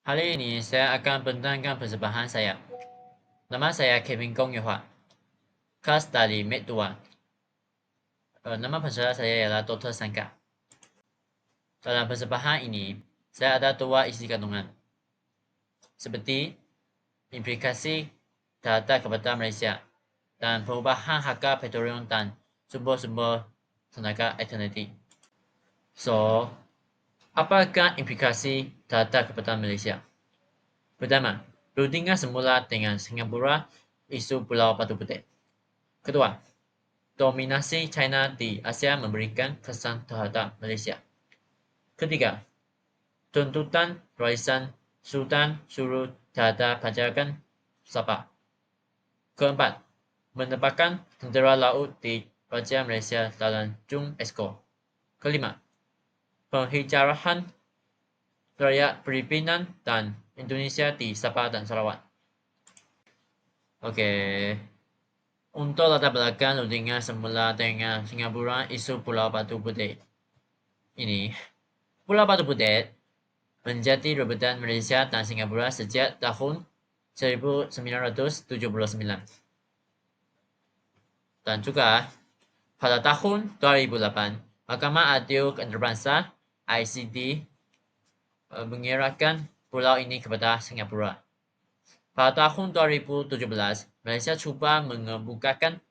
Hari ini saya akan menerangkan persembahan saya. Nama saya Kevin Gong Yuhua, khas dari Med 2. Nama pensyarah saya ialah Dr. Sangka. Dalam persembahan ini, saya ada dua isi kandungan, seperti implikasi terhadap kepada Malaysia dan perubahan harga petroleum dan sumber-sumber tenaga alternatif. So, apakah implikasi terhadap kepada Malaysia? Pertama, perundingan semula dengan Singapura isu Pulau Batu Putih. Kedua, dominasi China di Asia memberikan kesan terhadap Malaysia. Ketiga, tuntutan warisan Sultan Sulu terhadap pajakan Sabah. Keempat, menempatkan tentera laut di Raja Malaysia dalam Jung Esko. Kelima, penghijrahan rakyat Filipina dan Indonesia di Sabah dan Sarawak. Okey. Untuk latar belakang rundingan semula dengan Singapura isu Pulau Batu Putih. Ini, Pulau Batu Putih menjadi rebutan Malaysia dan Singapura sejak tahun 1979. Dan juga pada tahun 2008, Mahkamah Adil Antarabangsa ICD menyerahkan pulau ini kepada Singapura. Pada tahun 2017, Malaysia cuba mengemukakan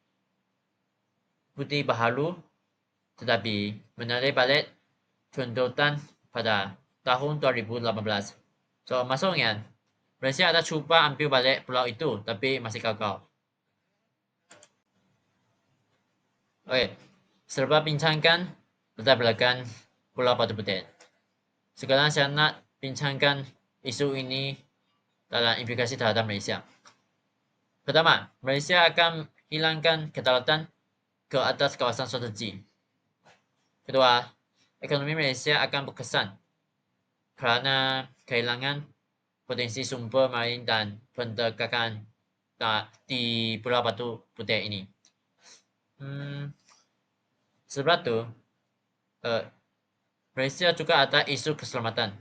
bukti baharu tetapi menarik balik tuntutan pada tahun 2018. So, maksudnya, Malaysia ada cuba ambil balik pulau itu tapi masih gagal. Okey, serba bincangkan latar belakang Pulau Batu Putih. Sekarang saya nak bincangkan isu ini dalam implikasi terhadap Malaysia. Pertama, Malaysia akan hilangkan kedaulatan ke atas kawasan strategi. Kedua, ekonomi Malaysia akan berkesan kerana kehilangan potensi sumber marin dan perdagangan di Pulau Batu Putih ini. Sebab tu, Malaysia juga ada isu keselamatan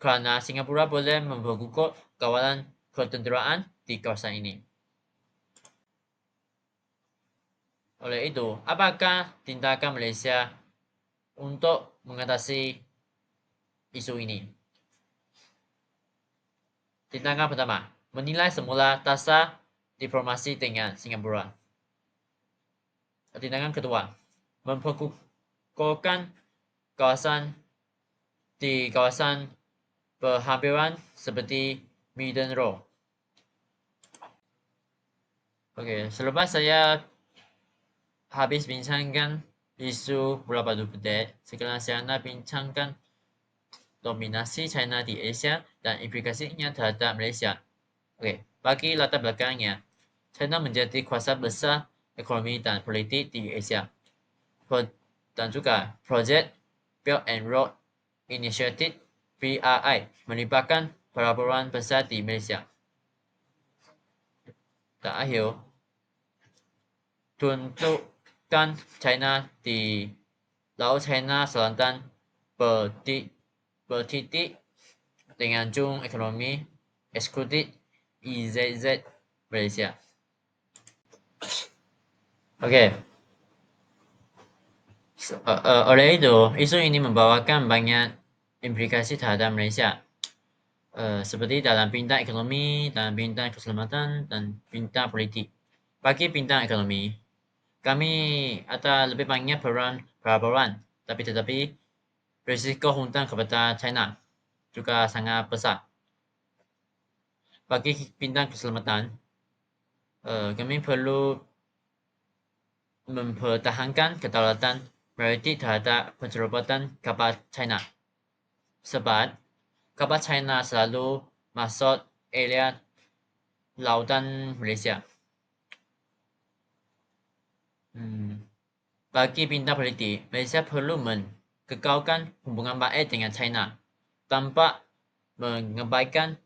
kerana Singapura boleh memperkukuh kawalan ketenteraan di kawasan ini. Oleh itu, apakah tindakan Malaysia untuk mengatasi isu ini? Tindakan pertama, menilai semula dasar diplomasi dengan Singapura. Tindakan kedua, memperkukuhkan kawasan di kawasan berhampiran seperti Midden Road. Okey, selepas saya habis bincangkan isu Pulau Batu Putih, sekarang saya nak bincangkan dominasi China di Asia dan implikasinya terhadap Malaysia. Okey, bagi latar belakangnya, China menjadi kuasa besar ekonomi dan politik di Asia. Dan juga projek Belt and Road Initiative BRI melibatkan pelabuhan besar di Malaysia. Terakhir, tuntutan China di Laut China Selatan bertitik dengan Jung Ekonomi Eksekutif EZZ Malaysia. Okey. Oleh itu, isu ini membawakan banyak implikasi terhadap Malaysia. Seperti dalam bidang ekonomi, dalam bidang keselamatan, dan bidang politik. Bagi bidang ekonomi, kami ada lebih banyak peran pelaburan, tetapi risiko hutang kepada China juga sangat besar. Bagi bidang keselamatan, kami perlu mempertahankan kedaulatan maritim terhadap pencerobotan kapal China. Sebab kapal China selalu masuk area lautan Malaysia. Bagi bidang politik, Malaysia perlu mengekalkan hubungan baik dengan China tanpa mengabaikan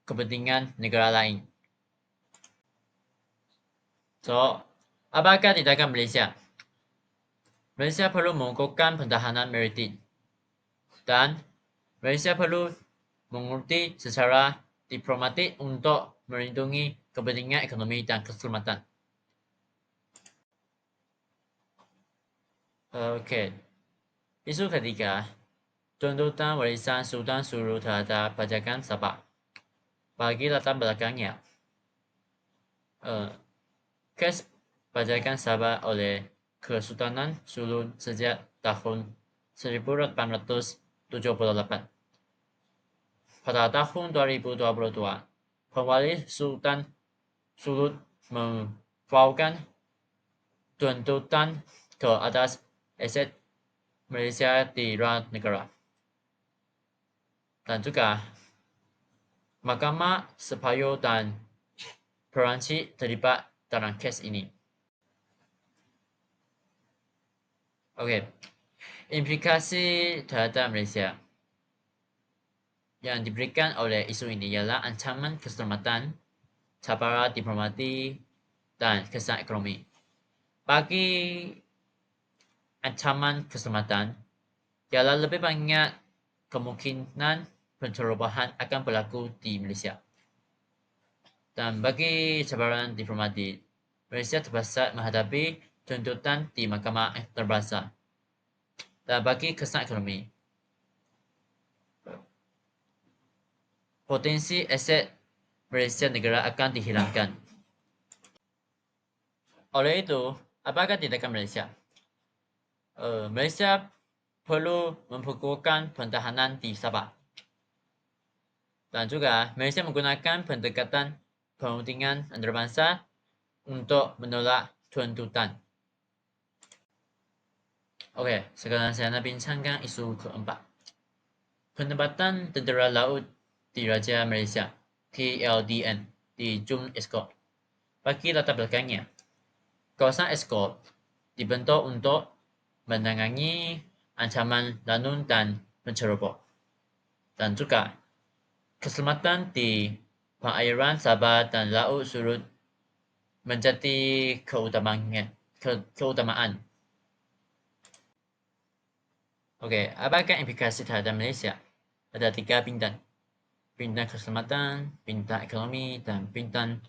kepentingan negara lain. So, apakah tindakan Malaysia? Malaysia perlu mengukuhkan pertahanan maritim dan Malaysia perlu mengerti secara diplomatik untuk melindungi kepentingan ekonomi dan keselamatan. Oke, isu ketiga, tuntutan warisan Sultan Sulu terhadap pajakan Sabah. Bagi latar belakangnya, kes pajakan Sabah oleh Kesultanan Sulu sejak tahun 1878. Pada tahun 2022, Pewaris Sultan Sulut membawakan tuntutan ke atas aset Malaysia di luar negara. Dan juga Mahkamah Sepanyol dan Perancis terlibat dalam kes ini. Oke, implikasi terhadap Malaysia yang diberikan oleh isu ini ialah ancaman keselamatan, cabaran diplomatik, dan kesan ekonomi. Bagi ancaman keselamatan, ialah lebih banyak kemungkinan pencerobohan akan berlaku di Malaysia. Dan bagi cabaran diplomatik, Malaysia terpaksa menghadapi tuntutan di Mahkamah Antarabangsa. Dan bagi kesan ekonomi, potensi aset Malaysia negara akan dihilangkan. Oleh itu, apakah tindakan Malaysia? Malaysia perlu memperkuatkan pertahanan di Sabah. Dan juga Malaysia menggunakan pendekatan perundingan antarabangsa untuk menolak tuntutan. Oke, sekarang saya nak bincangkan isu keempat. Penempatan Tentera Laut Diraja Malaysia (TLDN) di Jun Escort. Bagi latar belakangnya, kawasan Escort dibentuk untuk menangani ancaman lanun dan penceroboh. Dan juga keselamatan di perairan Sabah dan Laut Sulut menjadi keutamaan. Oke, apakah implikasi terhadap Malaysia? Ada 3 bintang. Bintang keselamatan, bintang ekonomi, dan bintang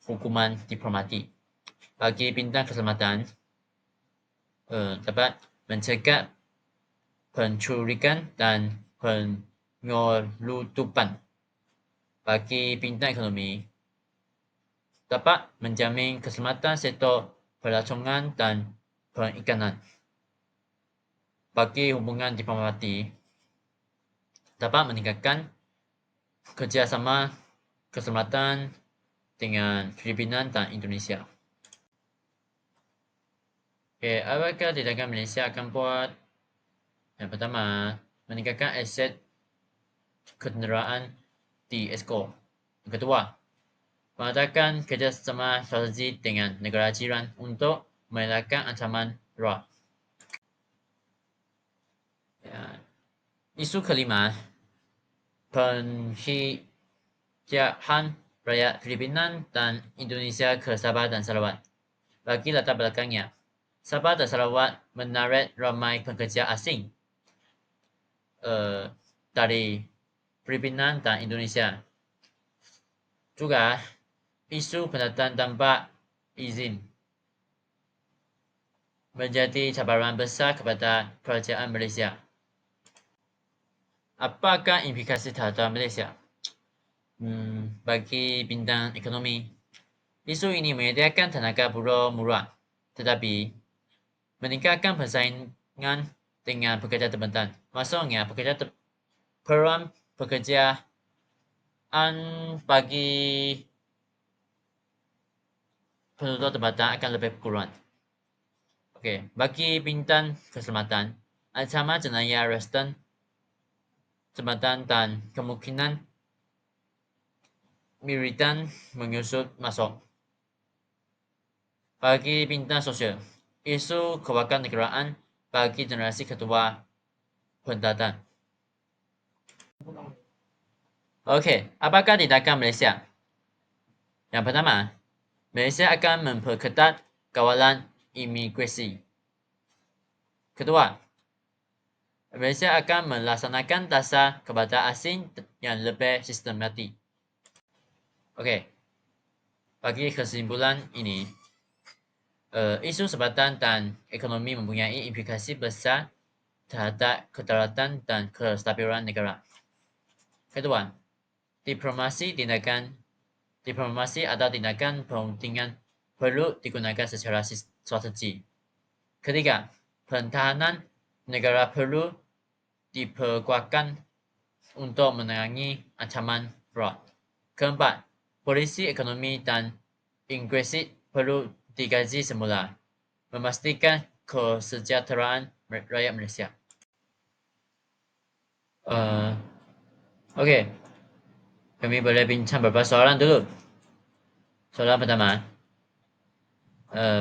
hukuman diplomatik. Bagi bintang keselamatan, dapat mencegah pencurikan dan penyeludupan. Bagi bintang ekonomi, dapat menjamin keselamatan sektor pelacongan dan perikanan. Bagi hubungan diplomatik, dapat meningkatkan kerjasama keselamatan dengan Filipina dan Indonesia. Okay, apakah tindakan Malaysia akan buat? Yang pertama, meningkatkan aset ketenteraan di Escort. Yang kedua, mengadakan kerjasama strategi dengan negara jiran untuk mengelakkan ancaman luar. Ya. Isu kelima, penghijauan rakyat Filipina dan Indonesia ke Sabah dan Sarawak. Bagi latar belakangnya, Sabah dan Sarawak menarik ramai pekerja asing dari Filipina dan Indonesia. Juga, isu pendatang tanpa izin menjadi cabaran besar kepada kerajaan Malaysia. Apakah implikasi terhadap Malaysia? Bagi bintang ekonomi, isu ini menyediakan tenaga buruh murah, tetapi meningkatkan persaingan dengan pekerja tempatan. Maksudnya, peluang pekerjaan bagi penduduk tempatan akan lebih kurang. Okey, bagi bintang keselamatan, ancaman jenayah Western tempatan dan kemungkinan militan menyusul masuk. Bagi bintang sosial, isu kewarganegaraan bagi generasi kedua pendatang. Okey, apakah tindakan Malaysia? Yang pertama, Malaysia akan memperketat kawalan imigrasi. Kedua, Malaysia akan melaksanakan tasar kepada asing yang lebih sistematik. Okey. Bagi kesimpulan ini, isu sebatan dan ekonomi mempunyai implikasi besar terhadap kedaulatan dan kestabilan negara. Kedua, diplomasi atau tindakan perundingan perlu digunakan secara strategi. Ketiga, pertahanan negara perlu diperkuatkan untuk menerangi ancaman luar. Keempat, polisi ekonomi dan inklusif perlu dikaji semula, memastikan kesejahteraan rakyat Malaysia. Okey, kami boleh bincang beberapa soalan dulu. Soalan pertama,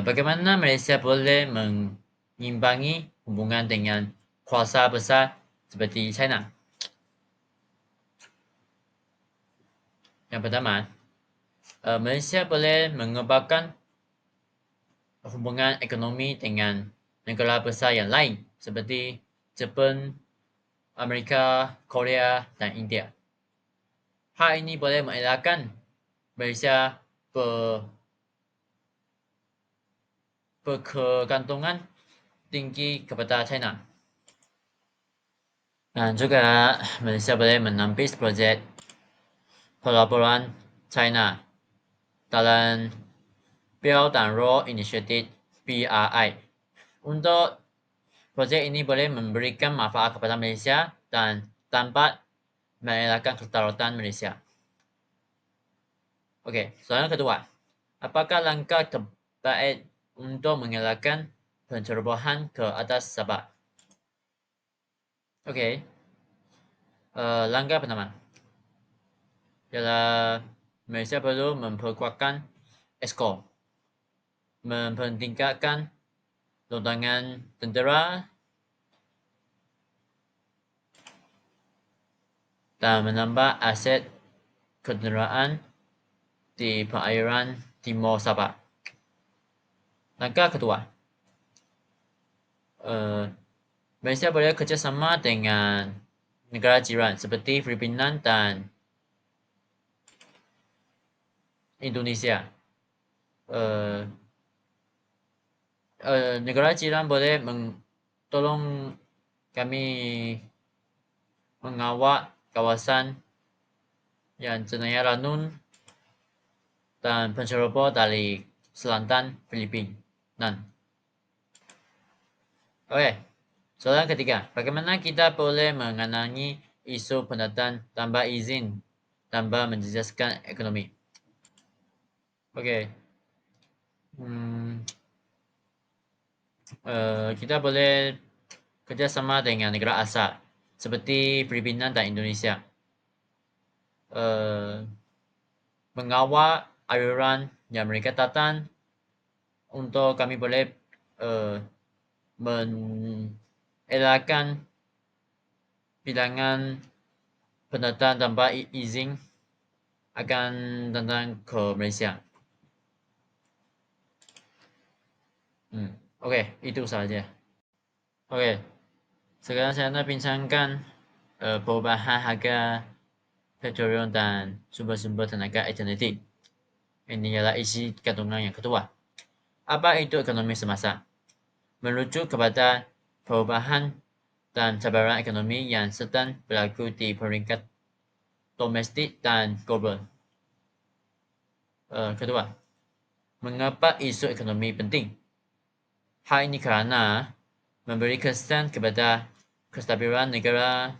bagaimana Malaysia boleh mengimbangi hubungan dengan kuasa besar seperti China? Yang pertama, Malaysia boleh mengembangkan hubungan ekonomi dengan negara besar yang lain seperti Jepun, Amerika, Korea, dan India. Hal ini boleh mengelakkan Malaysia berkegantungan tinggi kepada China. Dan juga Malaysia boleh menapis projek pelaburan China dalam Belt and Road Initiative (BRI). Untuk projek ini boleh memberikan manfaat kepada Malaysia dan dapat mengelakkan kedaulatan Malaysia. Okey, soalan kedua. Apakah langkah terbaik untuk mengelakkan pencerobohan ke atas Sabah? Okey. Langkah pertama ialah Malaysia perlu memperkuatkan EXCO, mempertingkatkan lontangan tentera dan menambah aset kenderaan di perairan timur Sabah. Langkah kedua, Malaysia boleh kerjasama dengan negara jiran seperti Filipina dan Indonesia. Negara jiran boleh tolong kami mengawal kawasan yang jenayah ranun dan penceroboh dari selatan Filipina. Okey, soalan ketiga. Bagaimana kita boleh mengenangi isu pendatang tanpa izin tanpa menjejaskan ekonomi? Okey. Kita boleh kerjasama dengan negara asal seperti Filipina dan Indonesia. Mengawal aliran yang mereka datang untuk kami boleh mengelakkan bilangan pendatang tanpa izin akan datang ke Malaysia. Okey, itu sahaja. Okey, sekarang saya nak bincangkan perubahan harga petroleum dan sumber-sumber tenaga alternatif. Ini ialah isi kandungan yang kedua. Apa itu ekonomi semasa? Merujuk kepada perubahan dan cabaran ekonomi yang sedang berlaku di peringkat domestik dan global. Kedua, mengapa isu ekonomi penting? Hal ini kerana memberi kesan kepada kestabilan negara,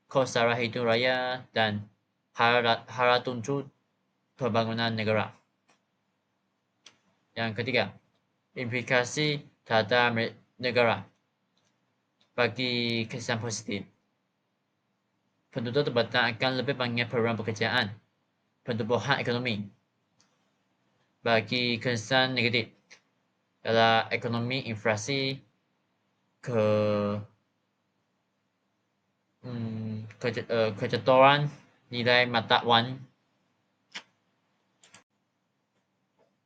kos taraf hidup rakyat, dan harap tunjuk pembangunan negara. Yang ketiga, implikasi terhadap negara. Bagi kesan positif, penduduk tempatan akan lebih banyak peluang pekerjaan, pertumbuhan ekonomi. Bagi kesan negatif, adalah ekonomi inflasi kejatuhan nilai mata wang.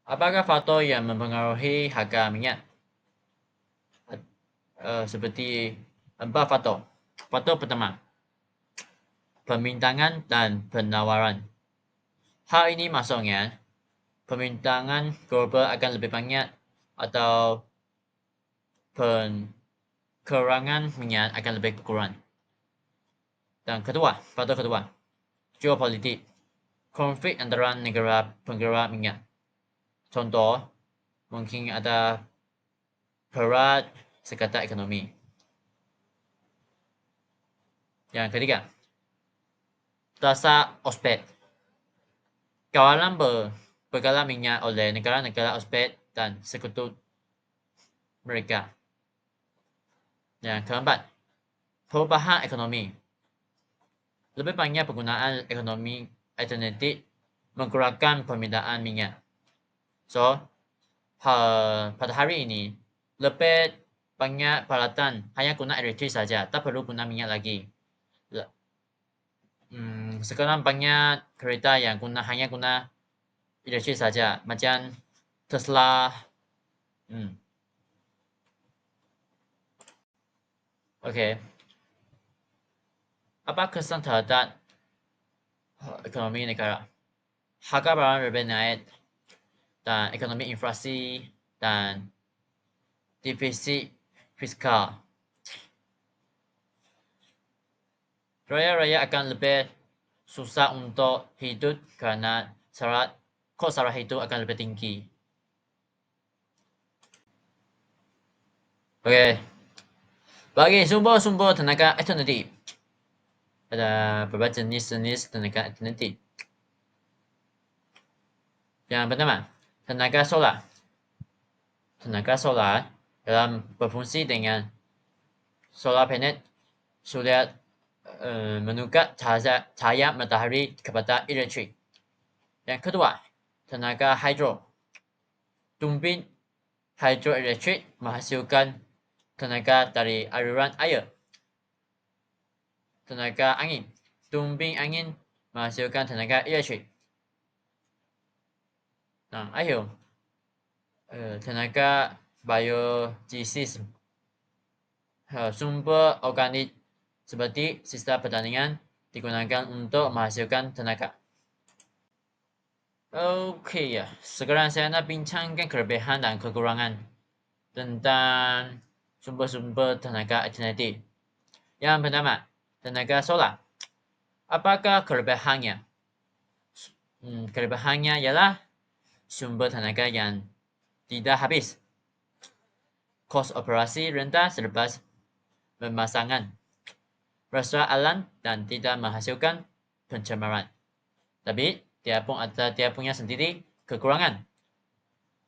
Apakah faktor yang mempengaruhi harga minyak? Seperti 4 faktor. Faktor pertama, permintaan dan penawaran. Hal ini maksudnya, permintaan global akan lebih banyak atau kekurangan minyak akan lebih kurang. Dan faktor kedua, geopolitik. Konflik antara negara penggerak minyak. Contoh, mungkin ada perang sekitar ekonomi. Yang ketiga, dasar OPEC. Kawalan bergerak minyak oleh negara-negara OPEC dan sekutu mereka. Yang keempat, perubahan ekonomi. Lebih banyak penggunaan ekonomi alternatif mengkurangkan permintaan minyak. So, pada hari ini, lebih banyak peralatan hanya guna elektrik saja, tak perlu guna minyak lagi. Sekarang banyak kereta yang hanya guna elektrik saja, macam Tesla. Okey. Apa kesan terhadap ekonomi negara? Harga barang lebih naik dan ekonomi inflasi dan defisit fiskal. Rakyat-rakyat akan lebih susah untuk hidup karena kos sara hidup akan lebih tinggi. Okey. Bagi sumber-sumber tenaga alternatif, ada beberapa jenis-jenis tenaga alternatif. Yang pertama, tenaga solar. Tenaga solar dalam berfungsi dengan solar panel surya menukar cahaya matahari kepada elektrik. Yang kedua, tenaga hidro. Turbin hidroelektrik menghasilkan tenaga dari aliran air. Tenaga angin. Turbin angin menghasilkan tenaga elektrik. Dan akhir, tenaga biogenesis. Sumber organik seperti sisa pertanian digunakan untuk menghasilkan tenaga. Okey ya, sekarang saya nak bincangkan kelebihan dan kekurangan tentang sumber-sumber tenaga alternatif. Yang pertama, tenaga solar. Apakah kelebihannya? Kelebihannya ialah sumber tenaga yang tidak habis. Kos operasi rendah selepas pemasangan. Persoalan dan tidak menghasilkan pencemaran. Tapi dia punya sendiri kekurangan.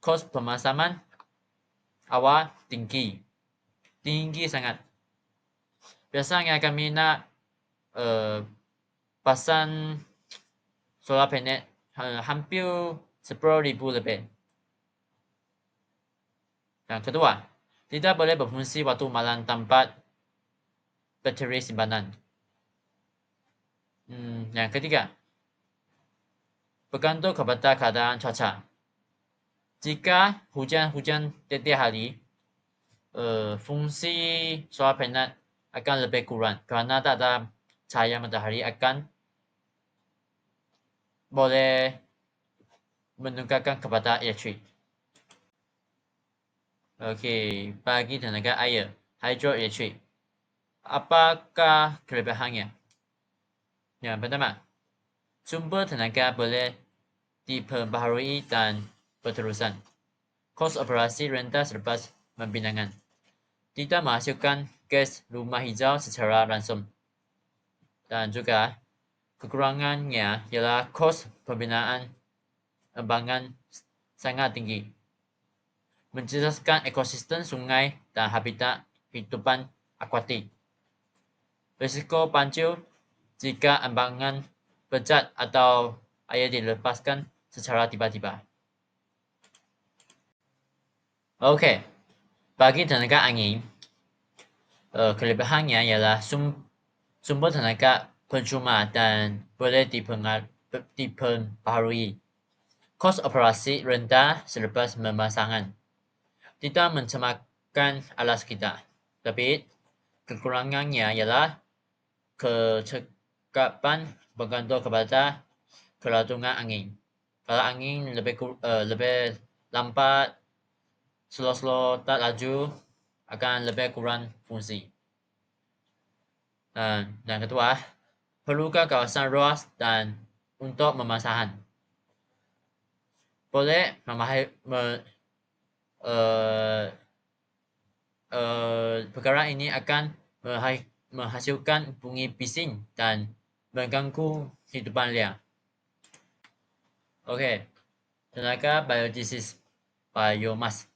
Kos pemasangan awal tinggi sangat. Biasanya kami nak pasang solar panel hampir 10,000 lebih. Yang kedua, tidak boleh berfungsi waktu malam tanpa bateri simpanan. Yang ketiga, bergantung kepada keadaan cuaca. Jika hujan setiap hari, fungsi solar panel akan lebih kurang kerana tak ada cahaya matahari akan boleh menukarkan kepada elektrik. Okey, bagi tenaga air, hidroelektrik. Apakah kelebihannya? Yang pertama, sumber tenaga boleh diperbaharui dan berterusan. Kos operasi rendah selepas pembinaan. Tidak menghasilkan gas rumah hijau secara langsung. Dan juga kekurangannya ialah kos pembinaan embangan sangat tinggi. Mencerdaskan ekosistem sungai dan habitat hidupan akuatik. Risiko banjir jika embangan pecah atau air dilepaskan secara tiba-tiba. Okey, bagi tenaga angin, kelebihannya ialah sumber tenaga percuma dan boleh diperbaharui. Kos operasi rendah selepas pemasangan. Tidak mencemarkan alam sekitar. Tapi kekurangannya ialah kecekapan bergantung kepada keladungan angin. Kalau angin lebih lambat, slow tak laju, akan lebih kurang fungsi. Dan kedua, perlukah kawasan luas dan untuk pemasahan. Boleh perkara ini akan menghasilkan bunyi bising dan mengganggu kehidupan liar. Okey, tenaga biogenesis biomas.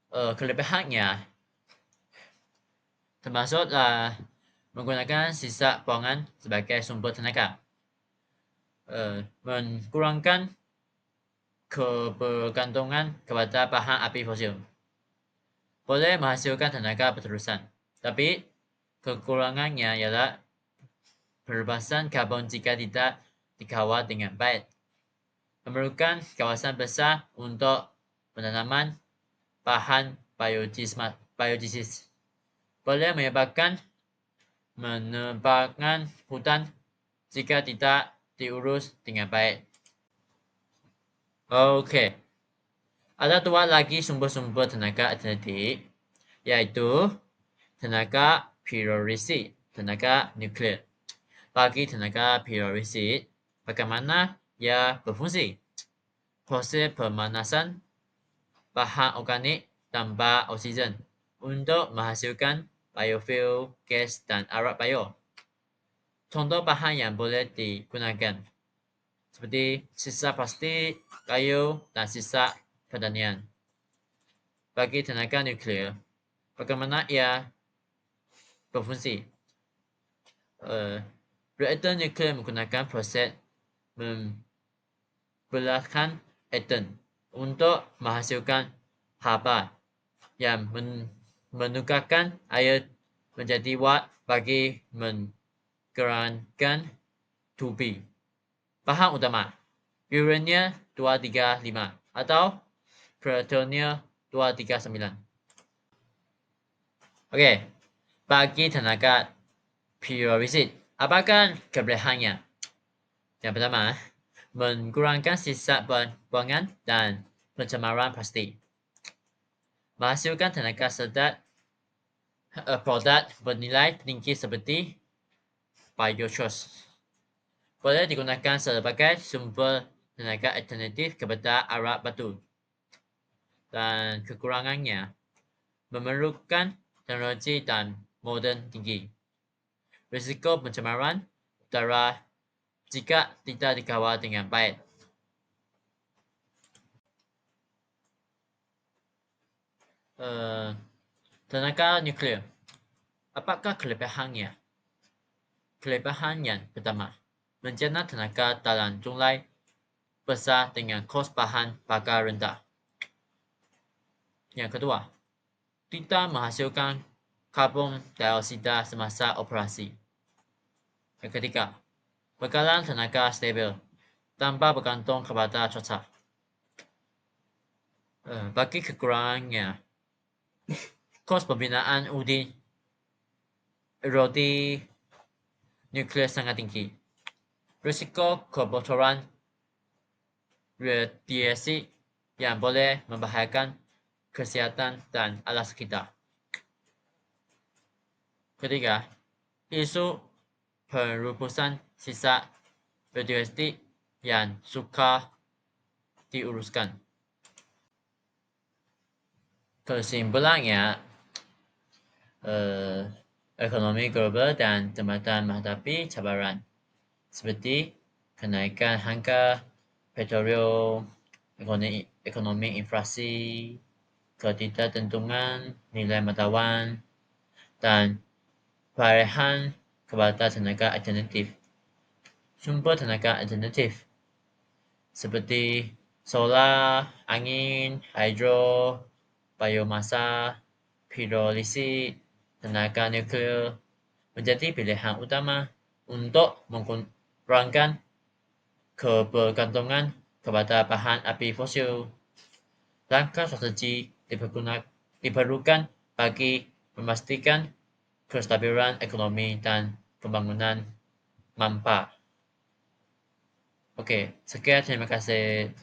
Kelebihannya termasuklah menggunakan sisa buangan sebagai sumber tenaga, mengurangkan kebergantungan kepada bahan api fosil, boleh menghasilkan tenaga berterusan, tapi kekurangannya ialah pelepasan karbon jika tidak dikawal dengan baik, memerlukan kawasan besar untuk penanaman bahan biogenesis, boleh menyebabkan menebangan hutan jika tidak diurus dengan baik. Okey, ada dua lagi sumber-sumber tenaga alternatif, iaitu tenaga pyrolysis, tenaga nuklear. Bagi tenaga pyrolysis, bagaimana ia berfungsi? Proses pemanasan bahan organik tanpa oksigen untuk menghasilkan biofuel, gas dan arak bio. Contoh bahan yang boleh digunakan seperti sisa plastik, kayu, dan sisa pertanian. Bagi tenaga nuklear, bagaimana ia berfungsi? Reaktor nuklear menggunakan proses membelahkan atom untuk menghasilkan haba yang menukarkan air menjadi wad bagi menggerakkan turbin. Bahan utama uranium-235 atau plutonium-239. Okey, bagi tenaga pyrolysis, apakah kelebihannya? Yang pertama, mengurangkan sisa buangan dan pencemaran plastik, menghasilkan tenaga sedap, produk bernilai tinggi seperti biogas, boleh digunakan sebagai sumber tenaga alternatif kepada arak batu. Dan kekurangannya, memerlukan teknologi dan moden tinggi, risiko pencemaran udara jika tidak dikawal dengan baik. Tenaga nuklear, apakah kelebihannya? Kelebihan yang pertama, menjana tenaga dalam jumlah besar dengan kos bahan bakar rendah. Yang kedua, tidak menghasilkan karbon dioksida semasa operasi. Yang ketiga, bekalan tenaga stabil tanpa bergantung kepada cuaca. Bagi kekurangannya, kos pembinaan erodi nuklear sangat tinggi, risiko kebocoran radiasi yang boleh membahayakan kesihatan dan alam sekitar. Ketiga, isu perubusan sisa radioaktif yang sukar diuruskan. Kesimpulannya, ekonomi global dan tempatan menghadapi cabaran seperti kenaikan harga petrolium, ekonomi inflasi, ketidaktentuan nilai mata wang, dan pengalihan kepada tenaga alternatif. Sumber tenaga alternatif seperti solar, angin, hidro, biomasa, pyrolysis, tenaga nuklear menjadi pilihan utama untuk mengurangkan kebergantungan kepada bahan api fosil. Langkah strategi diperlukan bagi memastikan kestabilan ekonomi dan pembangunan MAMPA. Oke, sekian terima kasih.